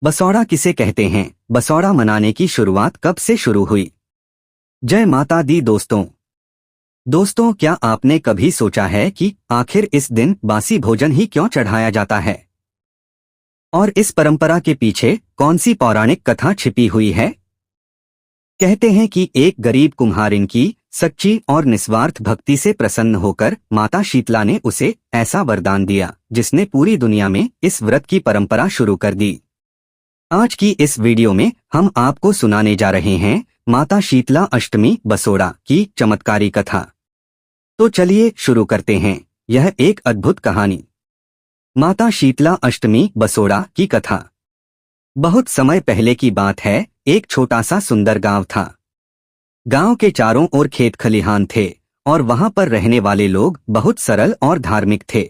बसौड़ा किसे कहते हैं? बसौड़ा मनाने की शुरुआत कब से शुरू हुई? जय माता दी दोस्तों, क्या आपने कभी सोचा है कि आखिर इस दिन बासी भोजन ही क्यों चढ़ाया जाता है? और इस परंपरा के पीछे कौन सी पौराणिक कथा छिपी हुई है? कहते हैं कि एक गरीब कुम्हारिन की सच्ची और निस्वार्थ भक्ति से प्रसन्न होकर माता शीतला ने उसे ऐसा वरदान दिया जिसने पूरी दुनिया में इस व्रत की परंपरा शुरू कर दी। आज की इस वीडियो में हम आपको सुनाने जा रहे हैं माता शीतला अष्टमी बसोड़ा की चमत्कारी कथा। तो चलिए शुरू करते हैं यह एक अद्भुत कहानी। माता शीतला अष्टमी बसोड़ा की कथा। बहुत समय पहले की बात है। एक छोटा सा सुंदर गांव था। गांव के चारों ओर खेत खलिहान थे और वहां पर रहने वाले लोग बहुत सरल और धार्मिक थे।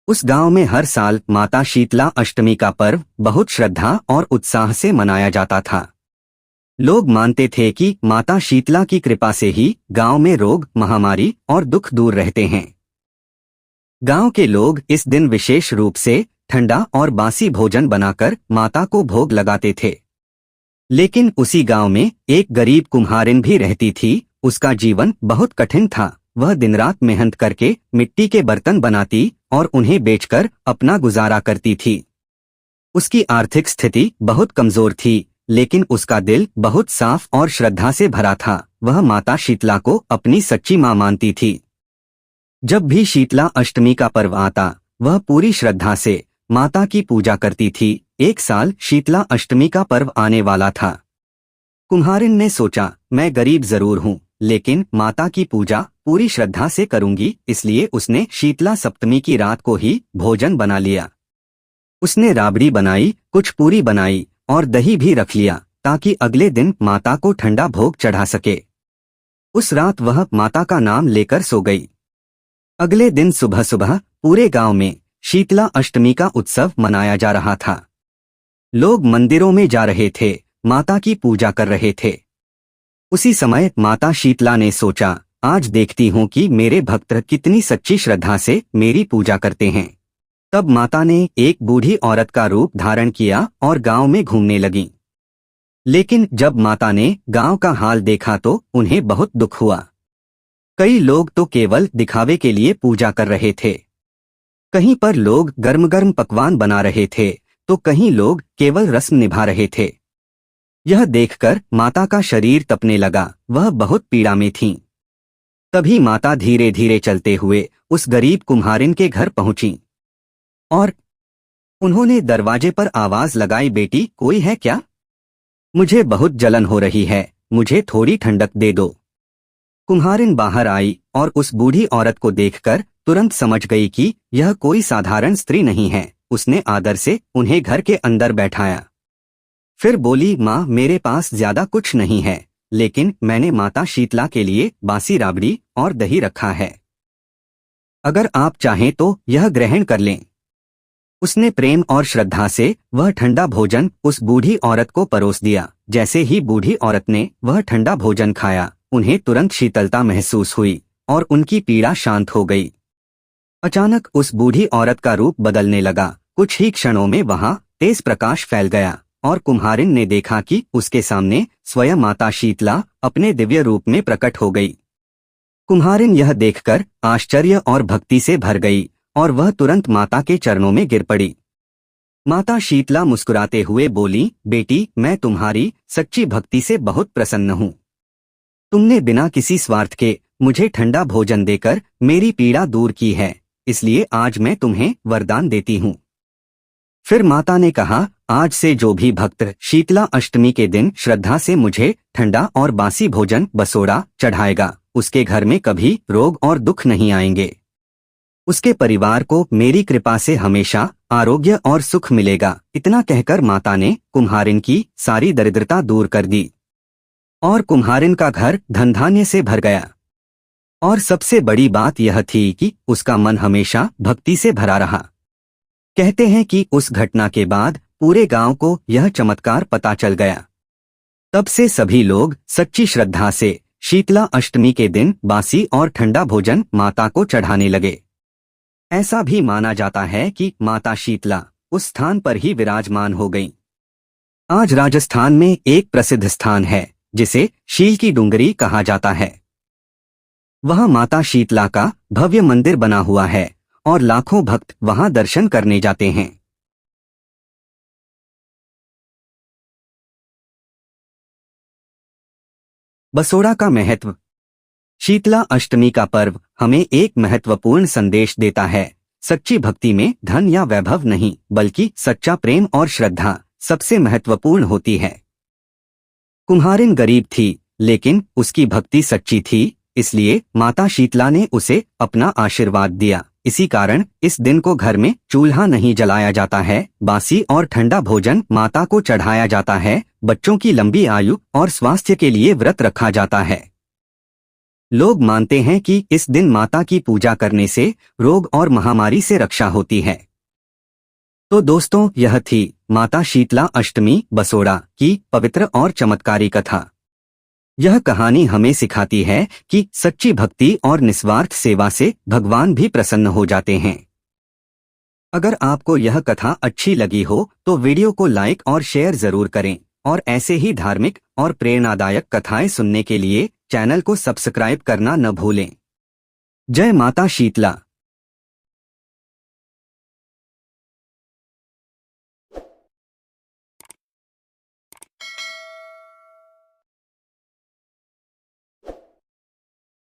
उस गांव में हर साल माता शीतला अष्टमी का पर्व बहुत श्रद्धा और उत्साह से मनाया जाता था। लोग मानते थे कि माता शीतला की कृपा से ही गांव में रोग, महामारी और दुख दूर रहते हैं। गांव के लोग इस दिन विशेष रूप से ठंडा और बासी भोजन बनाकर माता को भोग लगाते थे। लेकिन उसी गांव में एक गरीब कुम्हारिन भी रहती थी। उसका जीवन बहुत कठिन था। वह दिन रात मेहनत करके मिट्टी के बर्तन बनाती और उन्हें बेचकर अपना गुजारा करती थी। उसकी आर्थिक स्थिति बहुत कमजोर थी, लेकिन उसका दिल बहुत साफ और श्रद्धा से भरा था। वह माता शीतला को अपनी सच्ची मां मानती थी। जब भी शीतला अष्टमी का पर्व आता, वह पूरी श्रद्धा से माता की पूजा करती थी। एक साल शीतला अष्टमी का पर्व आने वाला था। कुम्हारिन ने सोचा, मैं गरीब जरूर हूँ, लेकिन माता की पूजा पूरी श्रद्धा से करूंगी। इसलिए उसने शीतला सप्तमी की रात को ही भोजन बना लिया। उसने राबड़ी बनाई, कुछ पूरी बनाई और दही भी रख लिया ताकि अगले दिन माता को ठंडा भोग चढ़ा सके। उस रात वह माता का नाम लेकर सो गई। अगले दिन सुबह सुबह पूरे गांव में शीतला अष्टमी का उत्सव मनाया जा रहा था। लोग मंदिरों में जा रहे थे, माता की पूजा कर रहे थे। उसी समय माता शीतला ने सोचा, आज देखती हूँ कि मेरे भक्त कितनी सच्ची श्रद्धा से मेरी पूजा करते हैं। तब माता ने एक बूढ़ी औरत का रूप धारण किया और गांव में घूमने लगी। लेकिन जब माता ने गांव का हाल देखा तो उन्हें बहुत दुख हुआ। कई लोग तो केवल दिखावे के लिए पूजा कर रहे थे। कहीं पर लोग गर्म गर्म पकवान बना रहे थे तो कहीं लोग केवल रस्म निभा रहे थे। यह देखकर माता का शरीर तपने लगा। वह बहुत पीड़ा में थीं। तभी माता धीरे धीरे चलते हुए उस गरीब कुम्हारिन के घर पहुंची और उन्होंने दरवाजे पर आवाज लगाई, बेटी कोई है क्या? मुझे बहुत जलन हो रही है, मुझे थोड़ी ठंडक दे दो। कुम्हारिन बाहर आई और उस बूढ़ी औरत को देखकर तुरंत समझ गई कि यह कोई साधारण स्त्री नहीं है। उसने आदर से उन्हें घर के अंदर बैठाया। फिर बोली, माँ मेरे पास ज्यादा कुछ नहीं है, लेकिन मैंने माता शीतला के लिए बासी राबड़ी और दही रखा है। अगर आप चाहें तो यह ग्रहण कर लें। उसने प्रेम और श्रद्धा से वह ठंडा भोजन उस बूढ़ी औरत को परोस दिया। जैसे ही बूढ़ी औरत ने वह ठंडा भोजन खाया, उन्हें तुरंत शीतलता महसूस हुई और उनकी पीड़ा शांत हो गई। अचानक उस बूढ़ी औरत का रूप बदलने लगा। कुछ ही क्षणों में वहां तेज प्रकाश फैल गया और कुम्हारिन ने देखा कि उसके सामने स्वयं माता शीतला अपने दिव्य रूप में प्रकट हो गई। कुम्हारिन यह देखकर आश्चर्य और भक्ति से भर गई और वह तुरंत माता के चरणों में गिर पड़ी। माता शीतला मुस्कुराते हुए बोली, बेटी मैं तुम्हारी सच्ची भक्ति से बहुत प्रसन्न हूँ। तुमने बिना किसी स्वार्थ के मुझे ठंडा भोजन देकर मेरी पीड़ा दूर की है, इसलिए आज मैं तुम्हें वरदान देती हूँ। फिर माता ने कहा, आज से जो भी भक्त शीतला अष्टमी के दिन श्रद्धा से मुझे ठंडा और बासी भोजन बसोड़ा चढ़ाएगा, उसके घर में कभी रोग और दुख नहीं आएंगे। उसके परिवार को मेरी कृपा से हमेशा आरोग्य और सुख मिलेगा। इतना कहकर माता ने कुम्हारिन की सारी दरिद्रता दूर कर दी और कुम्हारिन का घर धन धान्य से भर गया। और सबसे बड़ी बात यह थी कि उसका मन हमेशा भक्ति से भरा रहा। कहते हैं कि उस घटना के बाद पूरे गांव को यह चमत्कार पता चल गया। तब से सभी लोग सच्ची श्रद्धा से शीतला अष्टमी के दिन बासी और ठंडा भोजन माता को चढ़ाने लगे। ऐसा भी माना जाता है कि माता शीतला उस स्थान पर ही विराजमान हो गईं। आज राजस्थान में एक प्रसिद्ध स्थान है जिसे शील की डूंगरी कहा जाता है। वहां माता शीतला का भव्य मंदिर बना हुआ है और लाखों भक्त वहां दर्शन करने जाते हैं। बसोड़ा का महत्व। शीतला अष्टमी का पर्व हमें एक महत्वपूर्ण संदेश देता है। सच्ची भक्ति में धन या वैभव नहीं, बल्कि सच्चा प्रेम और श्रद्धा सबसे महत्वपूर्ण होती है। कुम्हारिन गरीब थी, लेकिन उसकी भक्ति सच्ची थी, इसलिए माता शीतला ने उसे अपना आशीर्वाद दिया। इसी कारण इस दिन को घर में चूल्हा नहीं जलाया जाता है, बासी और ठंडा भोजन माता को चढ़ाया जाता है। बच्चों की लंबी आयु और स्वास्थ्य के लिए व्रत रखा जाता है। लोग मानते हैं कि इस दिन माता की पूजा करने से रोग और महामारी से रक्षा होती है। तो दोस्तों, यह थी माता शीतला अष्टमी बसोड़ा की पवित्र और चमत्कारी कथा। यह कहानी हमें सिखाती है कि सच्ची भक्ति और निस्वार्थ सेवा से भगवान भी प्रसन्न हो जाते हैं। अगर आपको यह कथा अच्छी लगी हो तो वीडियो को लाइक और शेयर जरूर करें, और ऐसे ही धार्मिक और प्रेरणादायक कथाएं सुनने के लिए चैनल को सब्सक्राइब करना न भूलें। जय माता शीतला।